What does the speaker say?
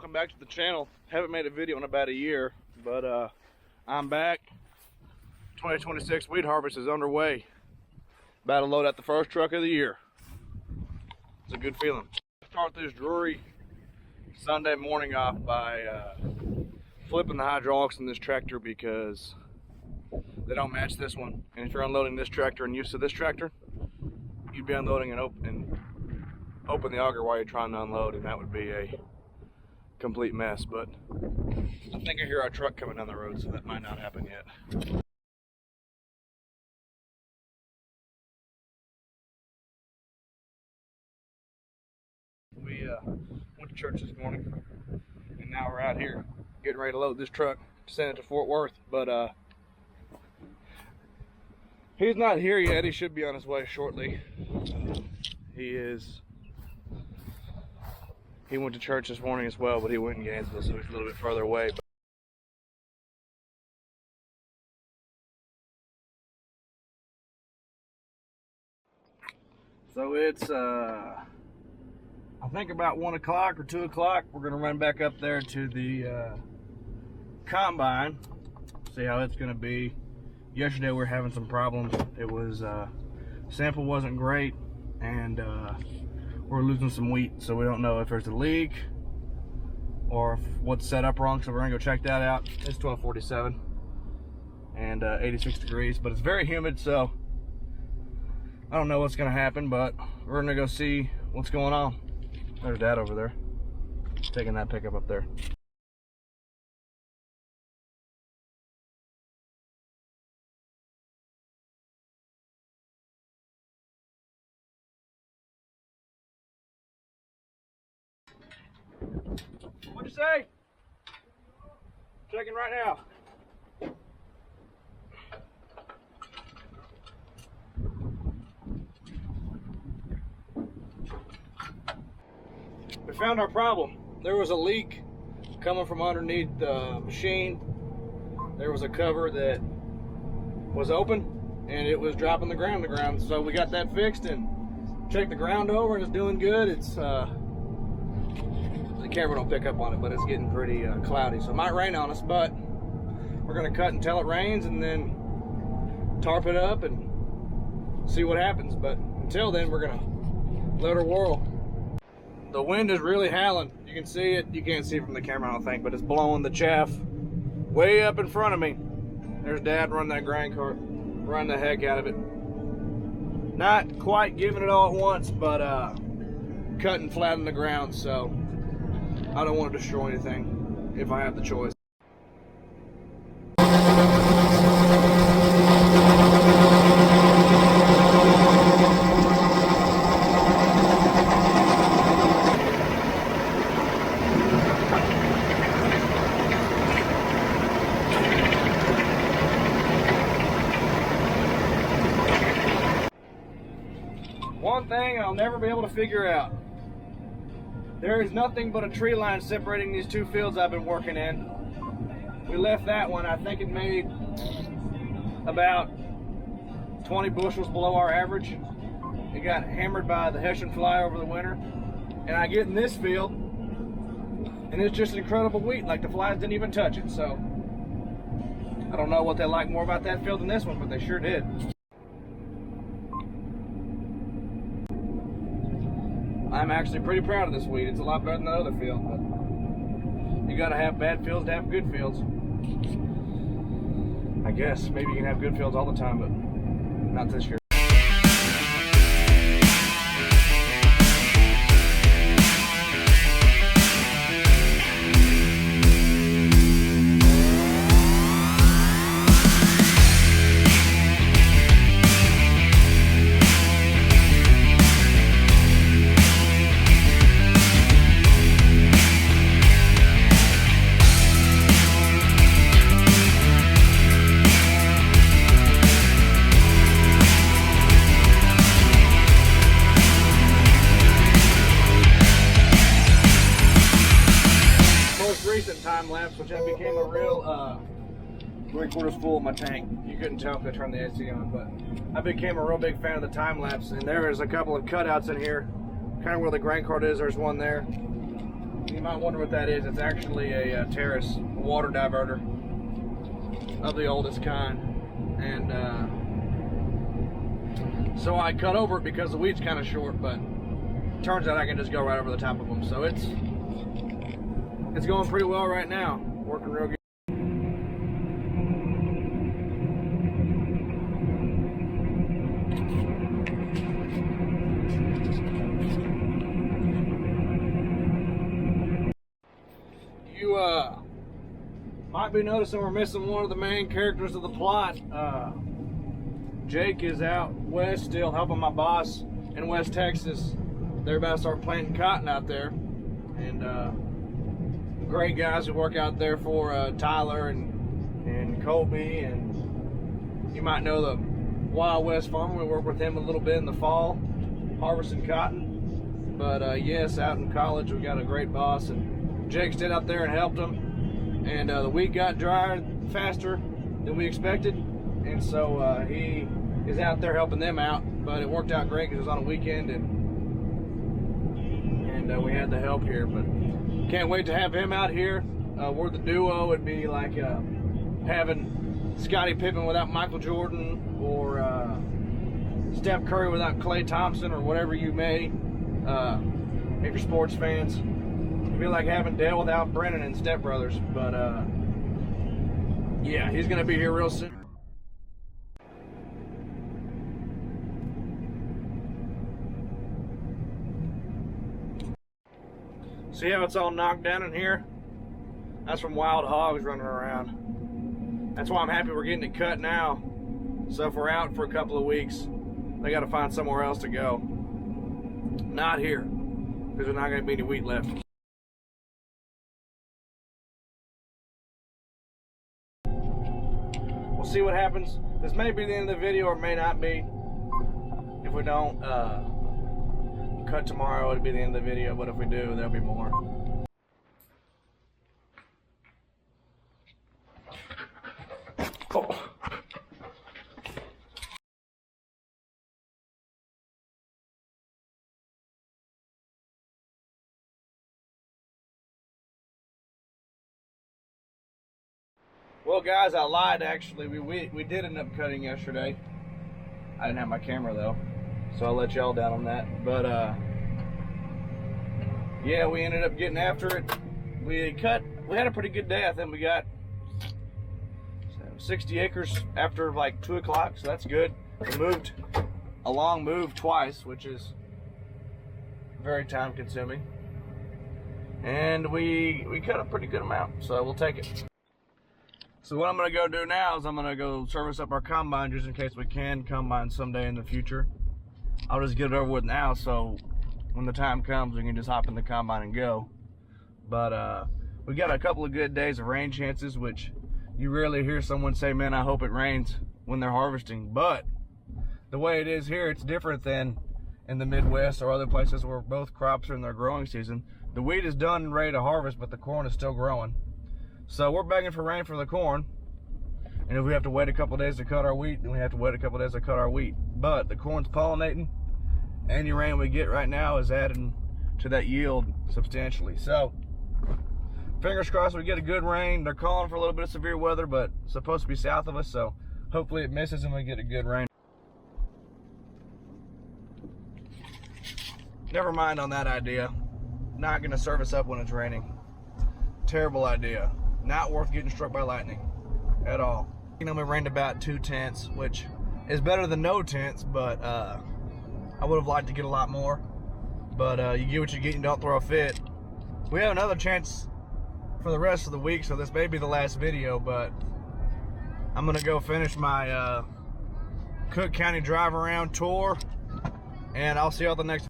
welcome back to the channel. Haven't made a video in about a year, but I'm back. 2026 wheat harvest is underway. About to load out the first truck of the year. It's a good feeling. Start this dreary Sunday morning off by flipping the hydraulics in this tractor because they don't match this one. And if you're unloading this tractor and used to this tractor, you'd be unloading and open the auger while you're trying to unload, and that would be a complete mess. But I think I hear our truck coming down the road, so that might not happen yet. We went to church this morning, and now we're out here getting ready to load this truck to send it to Fort Worth. But he's not here yet. He should be on his way shortly. He went to church this morning as well, but he went in Gainesville, so he's a little bit further away. So it's I think about 1 o'clock or 2 o'clock. We're gonna run back up there to the combine, see how it's gonna be. Yesterday we were having some problems. It was sample wasn't great, and we're losing some wheat, so we don't know if there's a leak or if what's set up wrong, so we're gonna go check that out. It's 12:47 and 86 degrees, but it's very humid, so I don't know what's gonna happen, but we're gonna go see what's going on. There's Dad over there, taking that pickup up there. What'd you say? Checking right now. We found our problem. There was a leak coming from underneath the machine. There was a cover that was open and it was dropping the ground. So we got that fixed and checked the ground over, and it's doing good. It's the camera don't pick up on it, but it's getting pretty cloudy, so it might rain on us, but we're gonna cut until it rains and then tarp it up and see what happens. But until then, we're gonna let her whirl. The wind is really howling. You can see it. You can't see it from the camera, I don't think, but it's blowing the chaff way up in front of me. There's Dad running that grain cart, running the heck out of it. Not quite giving it all at once, but cutting flat on the ground, so I don't want to destroy anything if I have the choice. One thing I'll never be able to figure out. There is nothing but a tree line separating these two fields I've been working in. We left that one, I think it made about 20 bushels below our average. It got hammered by the Hessian fly over the winter. And I get in this field, and it's just incredible wheat, like the flies didn't even touch it. So I don't know what they like more about that field than this one, but they sure did. I'm actually pretty proud of this wheat. It's a lot better than the other field, but you gotta have bad fields to have good fields. I guess maybe you can have good fields all the time, but not this year. Time lapse, which I became a real 3/4 full of my tank. You couldn't tell if I turned the AC on, but I became a real big fan of the time lapse. And there is a couple of cutouts in here, kind of where the grain cart is. There's one there, You might wonder what that is. It's actually a terrace water diverter of the oldest kind. And so I cut over it because the weed's kind of short, but turns out I can just go right over the top of them. So it's going pretty well right now. Working real good. You might be noticing we're missing one of the main characters of the plot. Jake is out west still helping my boss in West Texas. They're about to start planting cotton out there. And great guys who work out there for Tyler and Colby, and you might know the Wild West Farmer. We work with him a little bit in the fall, harvesting cotton. But yes, out in college we got a great boss, and Jake stayed out there and helped him. And the wheat got drier faster than we expected, and so he is out there helping them out. But it worked out great because it was on a weekend, and we had the help here. But can't wait to have him out here. We're the duo. It'd be like having Scottie Pippen without Michael Jordan, or Steph Curry without Klay Thompson, or whatever you may, if you're sports fans. It'd be like having Dale without Brennan and Step Brothers. But yeah, he's gonna be here real soon. See how it's all knocked down in here? That's from wild hogs running around. That's why I'm happy we're getting it cut now. So if we're out for a couple of weeks, they got to find somewhere else to go. Not here, because there's not going to be any wheat left. We'll see what happens. This may be the end of the video, or it may not be. If we don't cut tomorrow, it'll be the end of the video, but if we do, there'll be more. Oh. Well, guys, I lied. Actually, we did end up cutting yesterday. I didn't have my camera though, so I'll let y'all down on that. But yeah, we ended up getting after it. We had a pretty good day. I think we got 60 acres after like 2 o'clock, so that's good. We moved a long move twice, which is very time consuming. And we cut a pretty good amount, so we'll take it. So what I'm gonna go do now is I'm gonna go service up our combine just in case we can combine someday in the future. I'll just get it over with now, so when the time comes, we can just hop in the combine and go. But we got a couple of good days of rain chances, which you rarely hear someone say, man, I hope it rains when they're harvesting. But the way it is here, it's different than in the Midwest or other places where both crops are in their growing season. The wheat is done and ready to harvest, but the corn is still growing. So we're begging for rain for the corn. And if we have to wait a couple days to cut our wheat, then we have to wait a couple days to cut our wheat. But the corn's pollinating. Any rain we get right now is adding to that yield substantially. So fingers crossed we get a good rain. They're calling for a little bit of severe weather, but it's supposed to be south of us, so hopefully it misses and we get a good rain. Never mind on that idea. Not gonna service up when it's raining. Terrible idea. Not worth getting struck by lightning at all. You know, we rained about 2 tenths, which is better than no tenths, but I would have liked to get a lot more. But you get what you get and don't throw a fit. We have another chance for the rest of the week, so this may be the last video, but I'm gonna go finish my Cook County drive around tour, and I'll see y'all the next